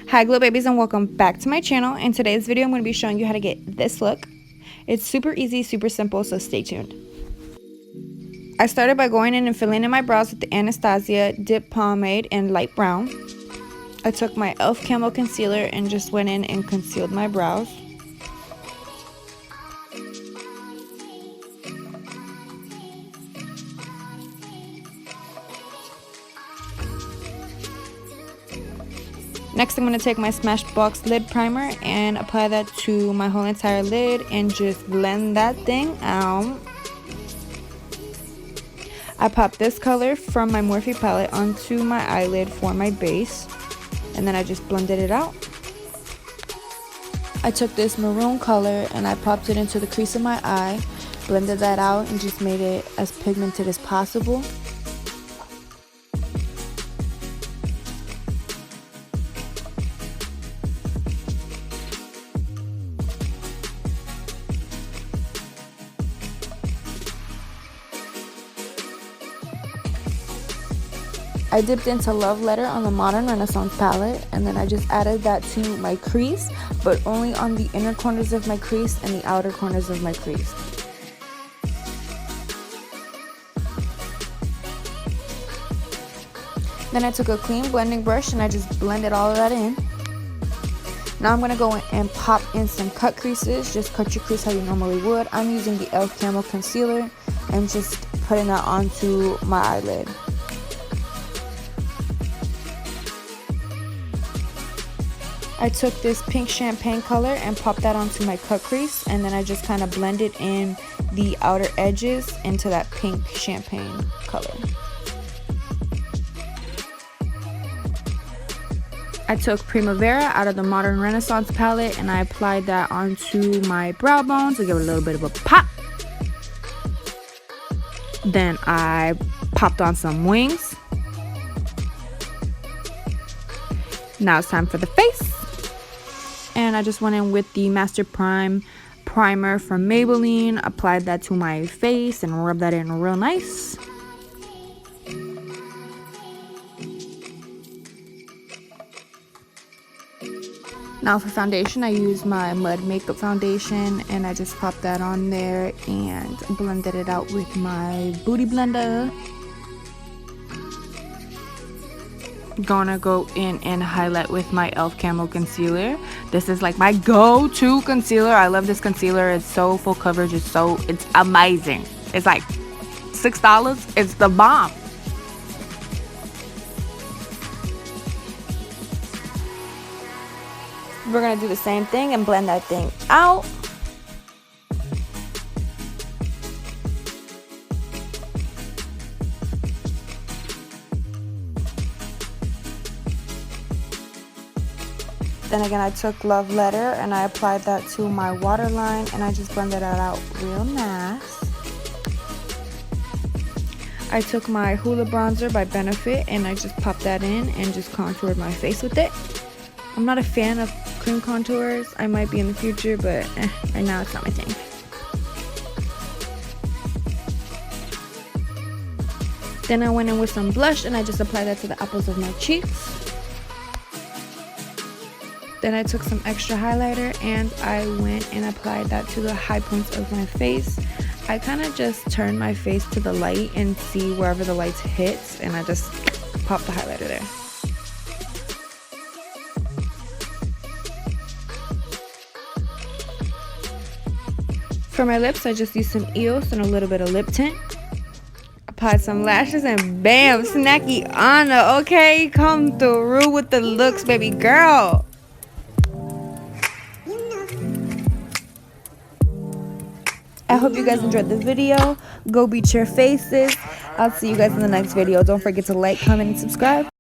Hi glow babies, and welcome back to my channel. In today's video I'm going to be showing you how to get this look. It's super easy, super simple, so stay tuned. I started by going in and filling in my brows with the Anastasia Dip Pomade in light brown. I took my e.l.f. Camo concealer and just went in and concealed my brows. Next, I'm going to take my Smashbox lid primer and apply that to my whole entire lid and just blend that thing out. I popped this color from my Morphe palette onto my eyelid for my base, and then I just blended it out. I took this maroon color and I popped it into the crease of my eye, blended that out, and just made it as pigmented as possible. I dipped into Love Letter on the Modern Renaissance Palette, and then I just added that to my crease, but only on the inner corners of my crease and the outer corners of my crease. Then I took a clean blending brush and I just blended all of that in. Now I'm going to go in and pop in some cut creases. Just cut your crease how you normally would. I'm using the e.l.f. Camo Concealer and just putting that onto my eyelid. I took this pink champagne color and popped that onto my cut crease, and then I just kind of blended in the outer edges into that pink champagne color. I took Primavera out of the Modern Renaissance palette and I applied that onto my brow bone to give it a little bit of a pop. Then I popped on some wings. Now it's time for the face. And I just went in with the Master Prime primer from Maybelline, applied that to my face and rubbed that in real nice. Now for foundation, I use my Mud Makeup foundation and I just popped that on there and blended it out with my Booty Blender. Gonna go in and highlight with my e.l.f. Camo concealer. This is like my go-to concealer. I love this concealer. It's so full coverage. It's amazing. It's like $6. It's the bomb. We're gonna do the same thing and blend that thing out. Then again, I took Love Letter and I applied that to my waterline and I just blended that out real nice. I took my Hoola bronzer by Benefit and I just popped that in and just contoured my face with it. I'm not a fan of cream contours. I might be in the future, but right now it's not my thing. Then I went in with some blush and I just applied that to the apples of my cheeks. Then I took some extra highlighter and I went and applied that to the high points of my face. I kind of just turned my face to the light and see wherever the light hits, and I just popped the highlighter there. For my lips, I just used some EOS and a little bit of lip tint. Applied some lashes and bam, snacky Anna, okay? Come through with the looks, baby girl. I hope you guys enjoyed the video. Go beat your faces. I'll see you guys in the next video. Don't forget to like, comment, and subscribe.